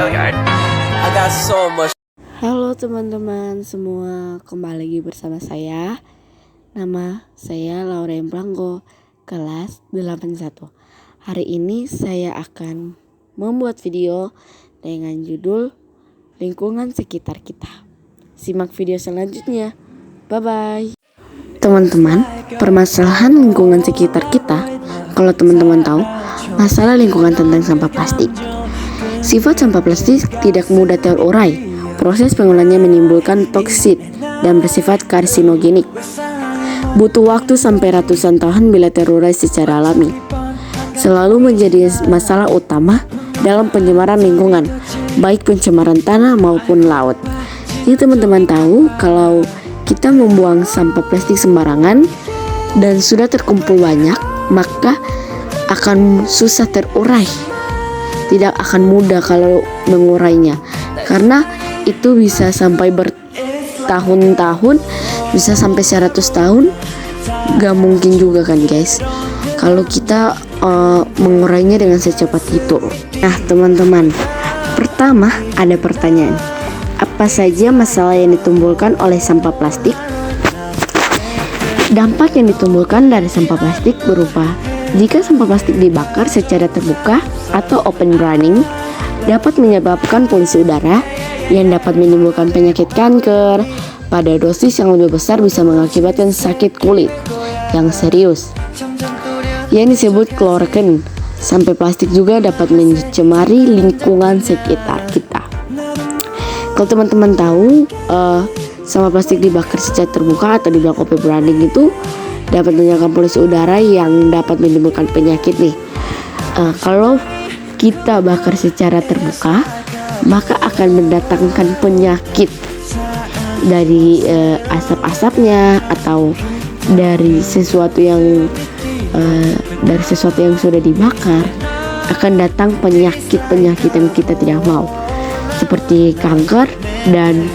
I got so much. Halo teman-teman semua, kembali lagi bersama saya. Nama saya Laura Emplanggo, kelas 81. Hari ini saya akan membuat video dengan judul lingkungan sekitar kita. Simak video selanjutnya. Bye-bye. Teman-teman, permasalahan lingkungan sekitar kita, kalau teman-teman tahu, masalah lingkungan tentang sampah plastik. Sifat sampah plastik tidak mudah terurai. Proses pengolahannya menimbulkan toksit dan bersifat karsinogenik. Butuh waktu sampai ratusan tahun bila terurai secara alami. Selalu menjadi masalah utama dalam pencemaran lingkungan, baik pencemaran tanah maupun laut. Jadi teman-teman tahu kalau kita membuang sampah plastik sembarangan dan sudah terkumpul banyak, maka akan susah terurai. Tidak akan mudah kalau mengurainya, karena itu bisa sampai bertahun-tahun, bisa sampai 100 tahun. Gak mungkin juga kan guys, kalau kita mengurainya dengan secepat itu. Nah teman-teman, pertama ada pertanyaan, apa saja masalah yang ditimbulkan oleh sampah plastik? Dampak yang ditimbulkan dari sampah plastik berupa jika sampah plastik dibakar secara terbuka atau open burning, dapat menyebabkan polusi udara yang dapat menimbulkan penyakit kanker. Pada dosis yang lebih besar bisa mengakibatkan sakit kulit yang serius, yang disebut klorogen. Sampah plastik juga dapat mencemari lingkungan sekitar kita. Kalau teman-teman tahu, sampah plastik dibakar secara terbuka atau di open burning itu dapat menyebabkan polusi udara yang dapat menimbulkan penyakit nih. Kalau kita bakar secara terbuka, maka akan mendatangkan penyakit dari asap-asapnya atau dari sesuatu yang sudah dibakar. Akan datang penyakit-penyakit yang kita tidak mau, seperti kanker dan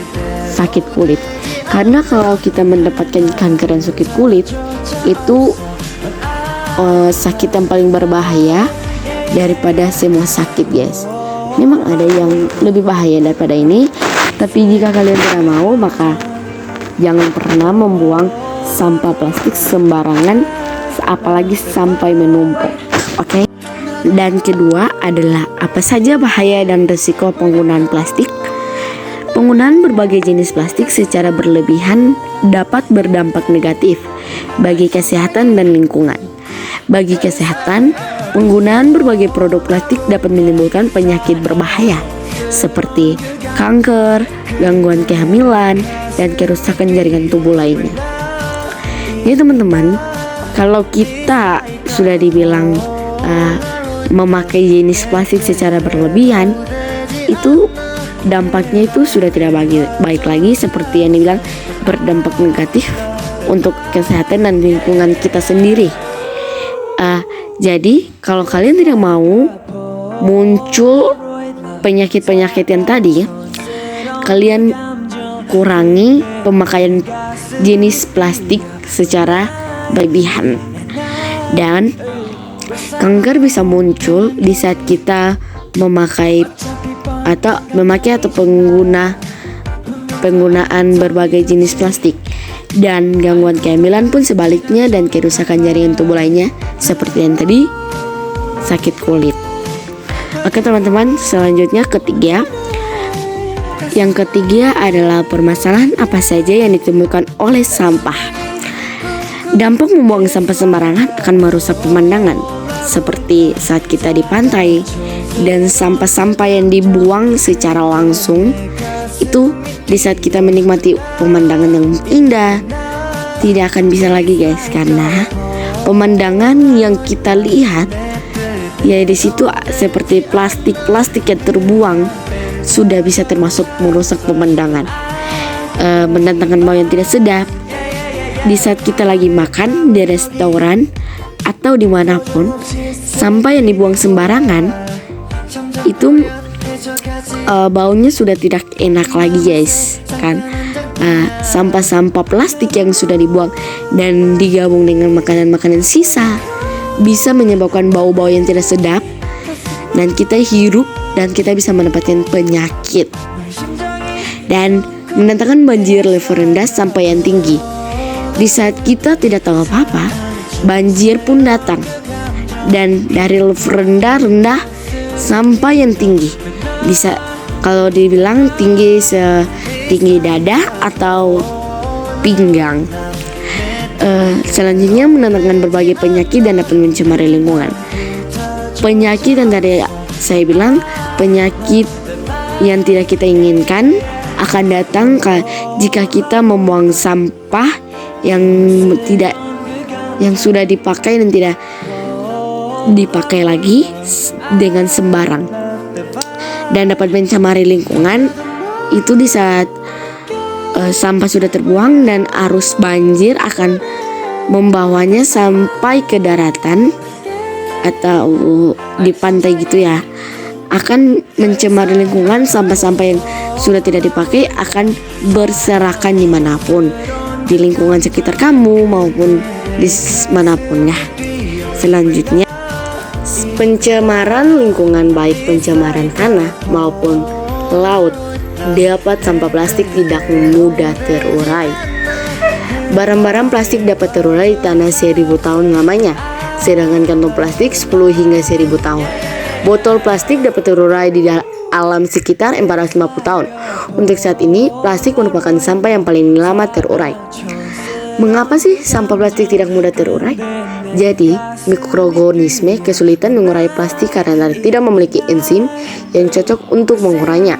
sakit kulit. Karena kalau kita mendapatkan kanker dan sakit kulit, itu sakit yang paling berbahaya daripada semua sakit guys. Memang ada yang lebih bahaya daripada ini, tapi jika kalian tidak mau, maka jangan pernah membuang sampah plastik sembarangan, apalagi sampai menumpuk. Oke? Dan kedua adalah apa saja bahaya dan risiko penggunaan plastik? Penggunaan berbagai jenis plastik secara berlebihan dapat berdampak negatif bagi kesehatan dan lingkungan. Bagi kesehatan, penggunaan berbagai produk plastik dapat menimbulkan penyakit berbahaya seperti kanker, gangguan kehamilan, dan kerusakan jaringan tubuh lainnya. Jadi teman-teman, kalau kita sudah dibilang memakai jenis plastik secara berlebihan, itu dampaknya itu sudah tidak baik lagi, seperti yang dibilang berdampak negatif untuk kesehatan dan lingkungan kita sendiri. Jadi kalau kalian tidak mau muncul penyakit-penyakit yang tadi, kalian kurangi pemakaian jenis plastik secara berlebihan. Dan kanker bisa muncul di saat kita memakai penggunaan berbagai jenis plastik, dan gangguan kehamilan pun sebaliknya, dan kerusakan jaringan tubuh lainnya seperti yang tadi, sakit kulit. Oke teman-teman, selanjutnya yang ketiga adalah permasalahan apa saja yang ditimbulkan oleh sampah. Dampak membuang sampah sembarangan akan merusak pemandangan, seperti saat kita di pantai, dan sampah-sampah yang dibuang secara langsung itu di saat kita menikmati pemandangan yang indah tidak akan bisa lagi guys, karena pemandangan yang kita lihat ya di situ seperti plastik yang terbuang sudah bisa termasuk merusak pemandangan, mendatangkan bau yang tidak sedap. Di saat kita lagi makan di restoran atau dimanapun, sampah yang dibuang sembarangan itu baunya sudah tidak enak lagi guys kan. Sampah-sampah plastik yang sudah dibuang dan digabung dengan makanan-makanan sisa bisa menyebabkan bau-bau yang tidak sedap, dan kita hirup dan kita bisa mendapatkan penyakit. Dan mendatangkan banjir level rendah sampai yang tinggi. Di saat kita tidak tahu apa-apa, banjir pun datang. Dan dari level rendah sampai yang tinggi. Bisa kalau dibilang tinggi setinggi dada atau pinggang. Selanjutnya mendatangkan berbagai penyakit dan dapat mencemari lingkungan. Penyakit yang tadi saya bilang, penyakit yang tidak kita inginkan akan datang jika kita membuang sampah yang sudah dipakai dan tidak dipakai lagi dengan sembarang, dan dapat mencemari lingkungan itu di saat sampah sudah terbuang dan arus banjir akan membawanya sampai ke daratan atau di pantai gitu ya, akan mencemari lingkungan. Sampah-sampah yang sudah tidak dipakai akan berserakan dimanapun, di lingkungan sekitar kamu maupun di manapun ya. Selanjutnya, pencemaran lingkungan, baik pencemaran tanah maupun laut, dapat sampah plastik tidak mudah terurai. Barang-barang plastik dapat terurai di tanah 1000 tahun lamanya, sedangkan kantong plastik 10 hingga 1000 tahun. Botol plastik dapat terurai di alam sekitar 450 tahun. Untuk saat ini, plastik merupakan sampah yang paling lama terurai. Mengapa sih sampah plastik tidak mudah terurai? Jadi, mikroorganisme kesulitan mengurai plastik karena tidak memiliki enzim yang cocok untuk mengurainya.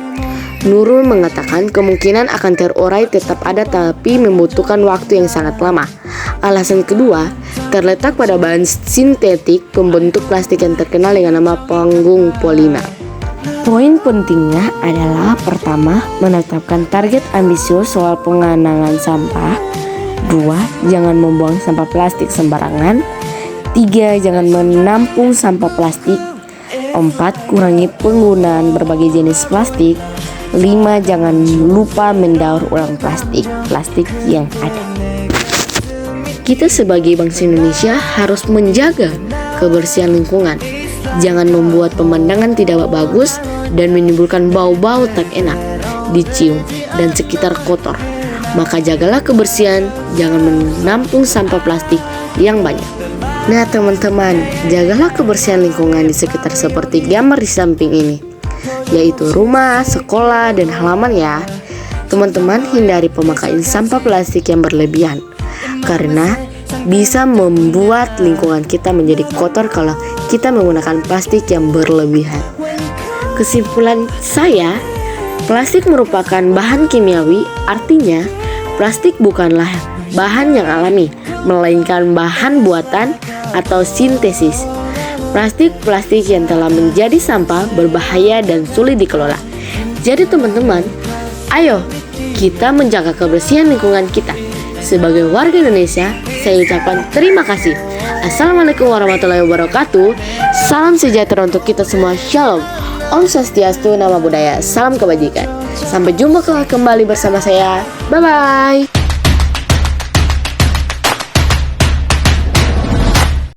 Nurul mengatakan kemungkinan akan terurai tetap ada, tapi membutuhkan waktu yang sangat lama. Alasan kedua terletak pada bahan sintetik pembentuk plastik yang terkenal dengan nama panggung polimer. Poin pentingnya adalah pertama, menetapkan target ambisius soal pengenangan sampah. 2. Jangan membuang sampah plastik sembarangan. 3. Jangan menampung sampah plastik. 4. Kurangi penggunaan berbagai jenis plastik. 5. Jangan lupa mendaur ulang plastik yang ada. Kita sebagai bangsa Indonesia harus menjaga kebersihan lingkungan. Jangan membuat pemandangan tidak bagus dan menimbulkan bau-bau tak enak dicium dan sekitar kotor. Maka jagalah kebersihan, jangan menampung sampah plastik yang banyak. Nah teman-teman, jagalah kebersihan lingkungan di sekitar seperti gambar di samping ini, yaitu rumah, sekolah, dan halaman ya. Teman-teman, hindari pemakaian sampah plastik yang berlebihan, karena bisa membuat lingkungan kita menjadi kotor kalau kita menggunakan plastik yang berlebihan. Kesimpulan saya, plastik merupakan bahan kimiawi, artinya plastik bukanlah bahan yang alami, melainkan bahan buatan atau sintesis. Plastik yang telah menjadi sampah berbahaya dan sulit dikelola. Jadi teman-teman, ayo kita menjaga kebersihan lingkungan kita. Sebagai warga Indonesia, saya ucapkan terima kasih. Assalamualaikum warahmatullahi wabarakatuh. Salam sejahtera untuk kita semua. Shalom. Om Swastiastu, Namo Buddhaya. Salam kebajikan. Sampai jumpa kembali bersama saya. Bye-bye.